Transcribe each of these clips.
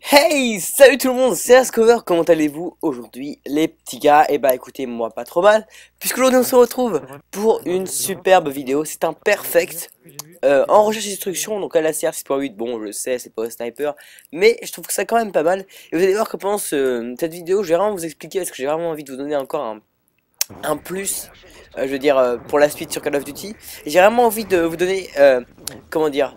Hey, salut tout le monde, c'est Ascover, comment allez-vous aujourd'hui les petits gars? Et bah écoutez, moi pas trop mal, puisqu'aujourd'hui on se retrouve pour une superbe vidéo, c'est un perfect en recherche d'instruction, donc à la CR 6.8, bon je sais c'est pas un sniper, mais je trouve que c'est quand même pas mal, et vous allez voir que pendant cette vidéo je vais vraiment vous expliquer, parce que j'ai vraiment envie de vous donner encore un plus, je veux dire pour la suite sur Call of Duty, et j'ai vraiment envie de vous donner, comment dire,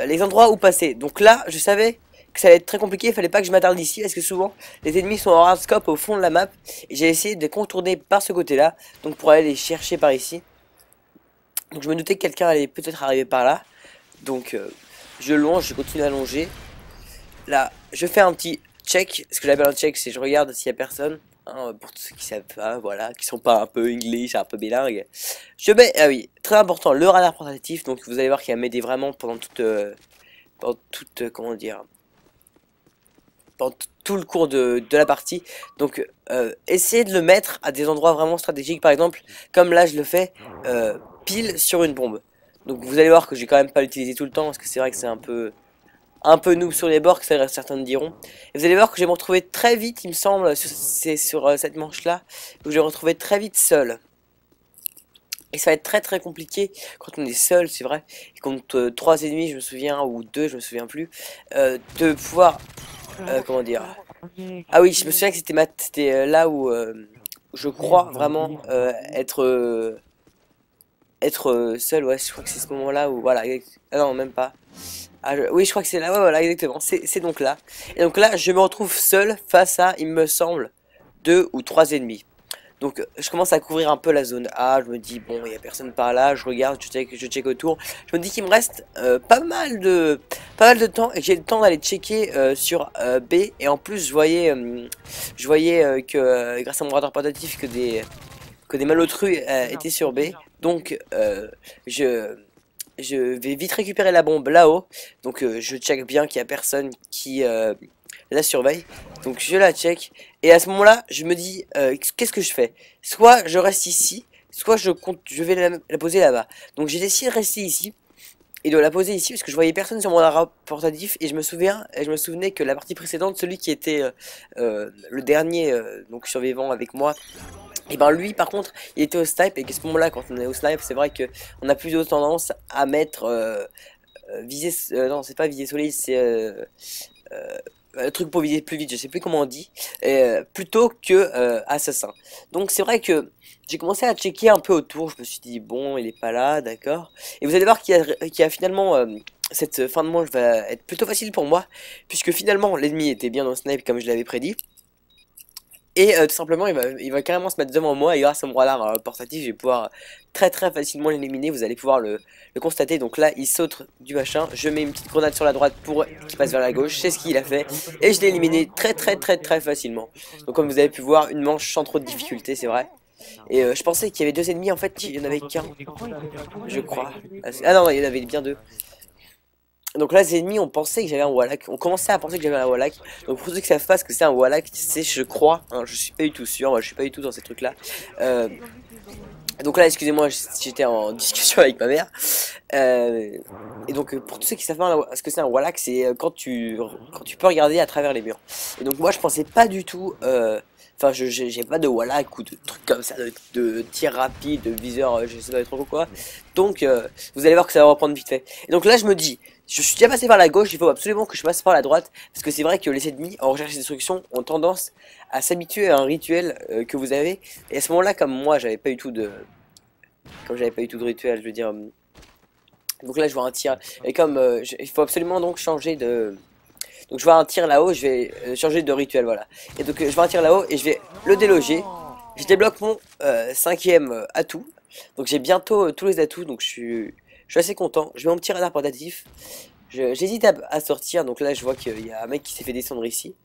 les endroits où passer. Donc là, je savais que ça allait être très compliqué, il fallait pas que je m'attarde ici, parce que souvent, les ennemis sont en hardscope au fond de la map, et j'ai essayé de contourner par ce côté-là, donc pour aller les chercher par ici. Donc je me doutais que quelqu'un allait peut-être arriver par là, donc je longe, je continue à longer. Là, je fais un petit check, ce que j'appelle un check, c'est je regarde s'il y a personne. Hein, pour tous ceux qui savent pas, voilà, qui sont pas un peu English, un peu bilingues. Je mets, ah oui, très important, le radar portatif, donc vous allez voir qu'il va m'aider vraiment pendant toute, comment dire, pendant tout le cours de la partie. Donc, essayez de le mettre à des endroits vraiment stratégiques, par exemple, comme là je le fais, pile sur une bombe. Donc vous allez voir que j'ai quand même pas l'utiliser tout le temps, parce que c'est vrai que c'est un peu noob sur les bords, que certains me diront. Et vous allez voir que je vais me retrouver très vite, il me semble, c'est sur cette manche-là, où je vais me retrouver très vite seul. Et ça va être très très compliqué quand on est seul, c'est vrai, et contre 3 ennemis, je me souviens, ou 2, je me souviens plus, de pouvoir, comment dire... Ah oui, je me souviens que c'était là où je crois vraiment être seul, ouais, je crois que c'est ce moment-là où, voilà, ah non, même pas. Ah, oui, je crois que c'est là, ouais, voilà, exactement, c'est donc là. Et donc là, je me retrouve seul face à, il me semble, 2 ou 3 ennemis. Donc je commence à couvrir un peu la zone A, je me dis bon il n'y a personne par là, je regarde, je check autour, je me dis qu'il me reste pas mal de temps et que j'ai le temps d'aller checker sur B, et en plus je voyais que grâce à mon radar portatif que des malotrus étaient sur B, donc je vais vite récupérer la bombe là-haut, donc je check bien qu'il n'y a personne qui la surveille, donc je la check, et à ce moment-là, je me dis, qu'est-ce que je fais? Soit je reste ici, soit je vais la poser là-bas. Donc j'ai décidé de rester ici, et de la poser ici, parce que je voyais personne sur mon radar portatif, et je me souvenais que la partie précédente, celui qui était le dernier donc survivant avec moi, et ben lui par contre il était au snipe, et à ce moment là quand on est au snipe c'est vrai que on a plutôt tendance à mettre viser, non c'est pas viser solide, c'est le truc pour viser plus vite, je sais plus comment on dit, plutôt que assassin. Donc c'est vrai que j'ai commencé à checker un peu autour, je me suis dit bon il est pas là, d'accord, et vous allez voir qu'il y a finalement cette fin de manche va être plutôt facile pour moi, puisque finalement l'ennemi était bien dans le snipe comme je l'avais prédit. Et tout simplement, il va carrément se mettre devant moi, et grâce à mon radar portatif, je vais pouvoir très très facilement l'éliminer. Vous allez pouvoir le constater. Donc là, il saute du machin. Je mets une petite grenade sur la droite pour qu'il passe vers la gauche. C'est ce qu'il a fait. Et je l'ai éliminé très très très très facilement. Donc comme vous avez pu voir, une manche sans trop de difficulté, c'est vrai. Et je pensais qu'il y avait 2 ennemis, en fait, il y en avait qu'un, je crois. Ah non, il y en avait bien 2. Donc là, les ennemis, on pensait que j'avais un Wallach. On commençait à penser que j'avais un Wallach. Donc pour ceux qui savent pas ce que c'est un Wallach, c'est, je crois, hein, je suis pas du tout sûr, moi je suis pas du tout dans ces trucs-là. Euh, donc là, excusez-moi, j'étais en discussion avec ma mère. Et donc pour tous ceux qui savent pas ce que c'est un Wallach, c'est quand tu peux regarder à travers les murs. Et donc moi, je pensais pas du tout. Enfin, j'ai pas de Wallach ou de trucs comme ça, de tir rapide, de viseur, je sais pas trop quoi. Donc, vous allez voir que ça va reprendre vite fait. Et donc là, je me dis, je suis déjà passé par la gauche, il faut absolument que je passe par la droite, parce que c'est vrai que les ennemis, en recherche et destruction, ont tendance à s'habituer à un rituel que vous avez. Et à ce moment-là, comme moi, j'avais pas du tout de rituel, je veux dire. Donc là, je vois un tir, et comme il faut absolument donc changer de. Donc je vois un tir là-haut, je vais changer de rituel, voilà. Et donc je vois un tir là-haut et je vais le déloger. Je débloque mon 5e atout. Donc j'ai bientôt tous les atouts, donc je suis assez content. Je mets mon petit radar portatif. J'hésite à sortir, donc là je vois qu'il y a un mec qui s'est fait descendre ici.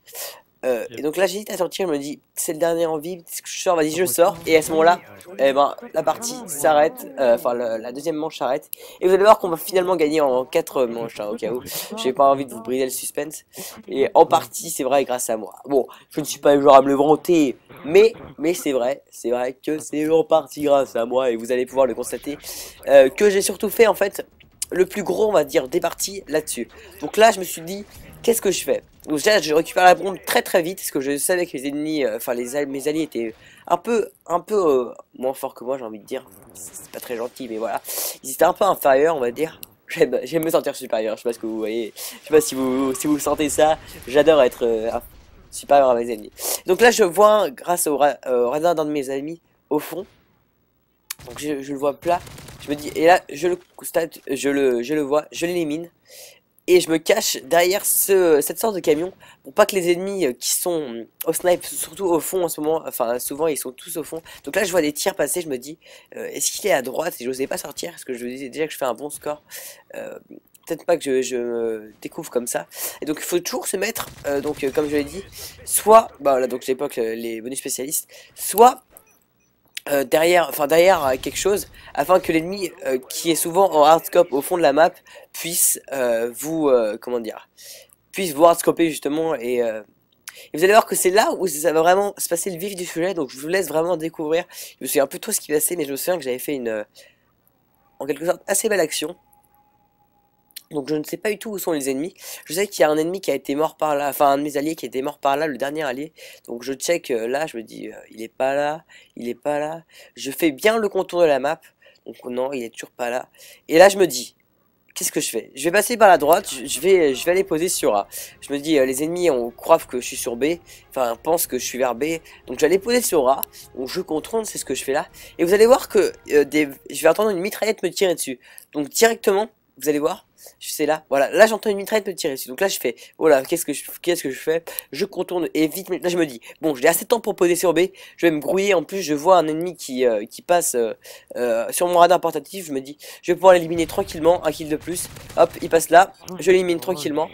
Et donc là j'hésite à sortir, je me dis c'est le dernier en vie, est-ce que je sors, vas-y je sors, et à ce moment là eh ben, la partie s'arrête, enfin la deuxième manche s'arrête, et vous allez voir qu'on va finalement gagner en 4 manches, hein, au cas où, j'ai pas envie de vous briser le suspense, et en partie c'est vrai grâce à moi. Bon, je ne suis pas le genre à me le vanter, mais c'est vrai que c'est en partie grâce à moi, et vous allez pouvoir le constater, que j'ai surtout fait en fait le plus gros, on va dire, des parties là-dessus. Donc là, je me suis dit, qu'est-ce que je fais? Donc déjà, je récupère la bombe très vite, parce que je savais que les ennemis, enfin mes alliés étaient un peu moins forts que moi, j'ai envie de dire. C'est pas très gentil, mais voilà. Ils étaient un peu inférieurs, on va dire. J'aime me sentir supérieur, je sais pas ce que vous voyez. Je sais pas si vous sentez ça. J'adore être supérieur à mes ennemis. Donc là, je vois, grâce au radar d'un de mes amis, au fond. Donc je le vois plat. Je me dis, et là, je le constate, je le vois, je l'élimine. Et je me cache derrière cette sorte de camion pour pas que les ennemis qui sont au snipe, surtout au fond en ce moment, enfin souvent ils sont tous au fond. Donc là je vois des tirs passer, je me dis est-ce qu'il est à droite et j'osais pas sortir parce que je me disais déjà que je fais un bon score. Peut-être pas que je me découvre comme ça. Et donc il faut toujours se mettre, comme je l'ai dit, soit, bah là donc j'époque les bonus spécialistes, soit derrière quelque chose, afin que l'ennemi qui est souvent en hardscope au fond de la map puisse comment dire, puisse vous hardscoper justement et vous allez voir que c'est là où ça va vraiment se passer le vif du sujet. Donc je vous laisse vraiment découvrir. Je me souviens un peu trop ce qui passait, mais je me souviens que j'avais fait une en quelque sorte assez belle action. Donc je ne sais pas du tout où sont les ennemis. Je sais qu'il y a un ennemi qui a été mort par là, enfin un de mes alliés qui a été mort par là, le dernier allié. Donc je check là, je me dis il est pas là, il est pas là. Je fais bien le contour de la map. Donc non, il est toujours pas là. Et là je me dis, qu'est-ce que je fais? Je vais passer par la droite, je vais aller poser sur A. Je me dis les ennemis on croit que je suis sur B, enfin pensent que je suis vers B. Donc je vais aller poser sur A. Donc je contrôle, c'est ce que je fais là. Et vous allez voir que je vais entendre une mitraillette me tirer dessus. Donc directement, vous allez voir. C'est là, voilà, là j'entends une mitraillette me tirer dessus. Donc là je fais, oh là, qu'est-ce que je fais? Je contourne et vite, là je me dis, bon, j'ai assez de temps pour poser sur B. Je vais me grouiller, en plus je vois un ennemi qui passe sur mon radar portatif. Je me dis, je vais pouvoir l'éliminer tranquillement, un kill de plus. Hop, il passe là, je l'élimine tranquillement.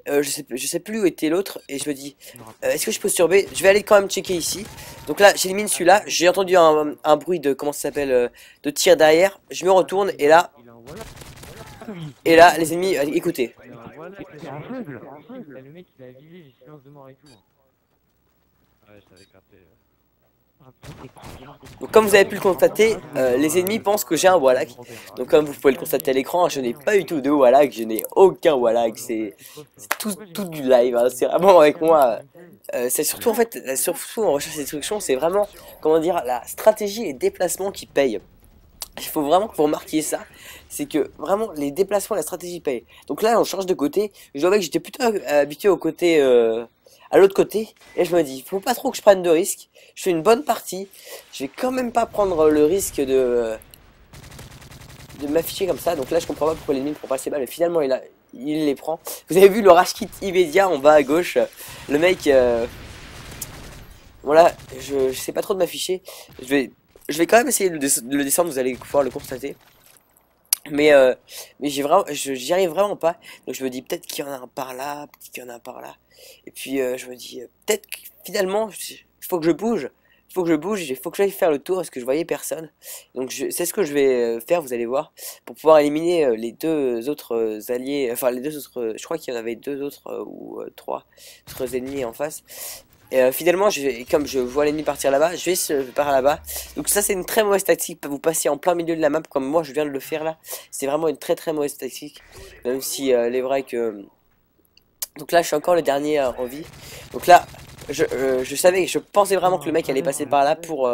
Je sais plus où était l'autre et je me dis, est-ce que je pose sur B? Je vais aller quand même checker ici. Donc là j'élimine celui-là, j'ai entendu un bruit de, comment ça s'appelle, de tir derrière. Je me retourne et là, les ennemis, écoutez. C'est aveugle. Le mec il a visé, j'ai silence de mort et tout. Ouais, je t'avais capté. Donc comme vous avez pu le constater, les ennemis pensent que j'ai un Wallach. Donc comme vous pouvez le constater à l'écran, je n'ai pas du tout de Wallach, je n'ai aucun Wallach, c'est tout du live, hein. C'est vraiment avec moi. C'est surtout en fait, surtout en recherche et destruction, c'est vraiment, comment dire, la stratégie et les déplacements qui payent. Il faut vraiment que vous remarquiez ça, c'est que vraiment les déplacements, la stratégie paye. Donc là on change de côté, je dois avouer que j'étais plutôt habitué au côté, à l'autre côté, et je me dis, faut pas trop que je prenne de risques, je fais une bonne partie, je vais quand même pas prendre le risque de m'afficher comme ça. Donc là je comprends pas pourquoi l'ennemi ne prend pas ses balles, mais finalement il les prend. Vous avez vu le rush kit immédiat en bas à gauche, le mec, voilà, je sais pas trop de m'afficher, je vais quand même essayer de le descendre, vous allez pouvoir le constater. Mais j'y arrive vraiment pas. Donc je me dis peut-être qu'il y en a un par là, peut-être qu'il y en a un par là. Et puis je me dis peut-être que finalement il faut que je bouge. Il faut que je bouge, il faut que j'aille faire le tour parce que je voyais personne. Donc c'est ce que je vais faire, vous allez voir, pour pouvoir éliminer les deux autres alliés, enfin les deux autres, je crois qu'il y en avait deux autres ou trois autres ennemis en face. Et finalement, comme je vois l'ennemi partir là-bas, je vais par là-bas. Donc ça c'est une très mauvaise tactique, vous passez en plein milieu de la map comme moi je viens de le faire là. C'est vraiment une très mauvaise tactique. Même si il est vrai que... Donc là je suis encore le dernier en vie. Donc là je pensais vraiment que le mec allait passer par là pour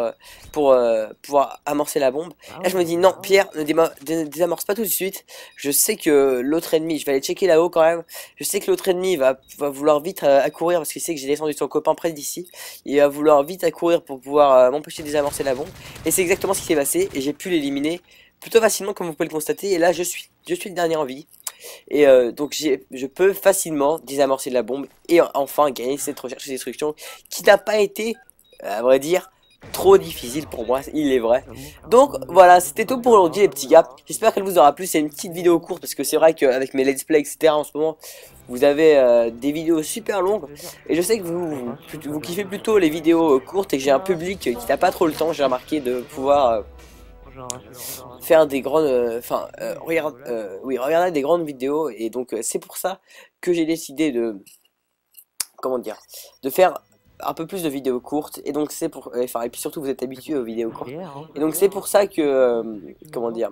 pouvoir amorcer la bombe. Là je me dis non Pierre, ne désamorce pas tout de suite. Je sais que l'autre ennemi, je vais aller checker là-haut quand même. Je sais que l'autre ennemi va vouloir vite accourir parce qu'il sait que j'ai descendu son copain près d'ici. Il va vouloir vite accourir pour pouvoir m'empêcher de désamorcer la bombe. Et c'est exactement ce qui s'est passé et j'ai pu l'éliminer plutôt facilement comme vous pouvez le constater. Et là je suis le dernier en vie. Et donc je peux facilement désamorcer la bombe et enfin gagner cette recherche et destruction qui n'a pas été, à vrai dire, trop difficile pour moi, il est vrai. Donc voilà, c'était tout pour aujourd'hui les petits gars. J'espère qu'elle vous aura plu, c'est une petite vidéo courte parce que c'est vrai qu'avec mes let's play etc en ce moment, vous avez des vidéos super longues. Et je sais que vous kiffez plutôt les vidéos courtes et que j'ai un public qui n'a pas trop le temps, j'ai remarqué, de pouvoir... faire des grandes regarder des grandes vidéos et donc c'est pour ça que j'ai décidé de, comment dire, de faire un peu plus de vidéos courtes, et donc c'est pour, enfin, et puis surtout vous êtes habitués aux vidéos courtes, et donc c'est pour ça que, comment dire,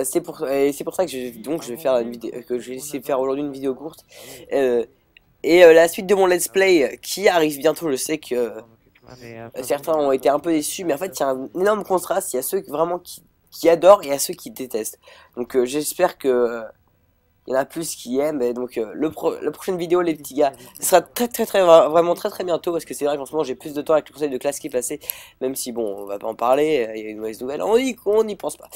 c'est pour ça que je vais faire une vidéo, que je vais essayer de faire aujourd'hui une vidéo courte, la suite de mon let's play qui arrive bientôt. Je sais que certains ont été un peu déçus, mais en fait il y a un énorme contraste. Il y a ceux vraiment qui adorent et il y a ceux qui détestent. Donc j'espère que il y en a plus qui aiment. Et donc la prochaine vidéo, les petits gars, ce sera vraiment très bientôt, parce que c'est vrai qu'en ce moment j'ai plus de temps avec le conseil de classe qui est passé, même si bon, on va pas en parler, il y a une mauvaise nouvelle, on n'y pense pas.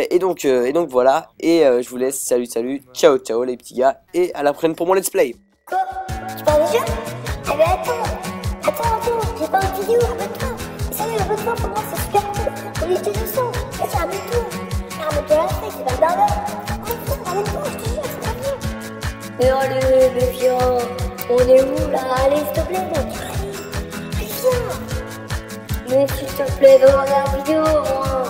Et donc voilà, et je vous laisse, salut, ciao les petits gars, et à la prochaine pour mon let's play. Quoi? Tu parles déjà? Eh ben attends, j'ai pas une vidéo, abonne-toi. Sérieux, abonne-toi, pour moi c'est super cool. On est tous ensemble. Vas-y, abonne-toi à la fête, c'est pas le barbare. Abonne-toi, je te jure, c'est pas bien. Mais allez, mais viens, on est où là? Allez, s'il te plaît, mec. Allez, viens. Mais s'il te plaît, dans la vidéo, moi.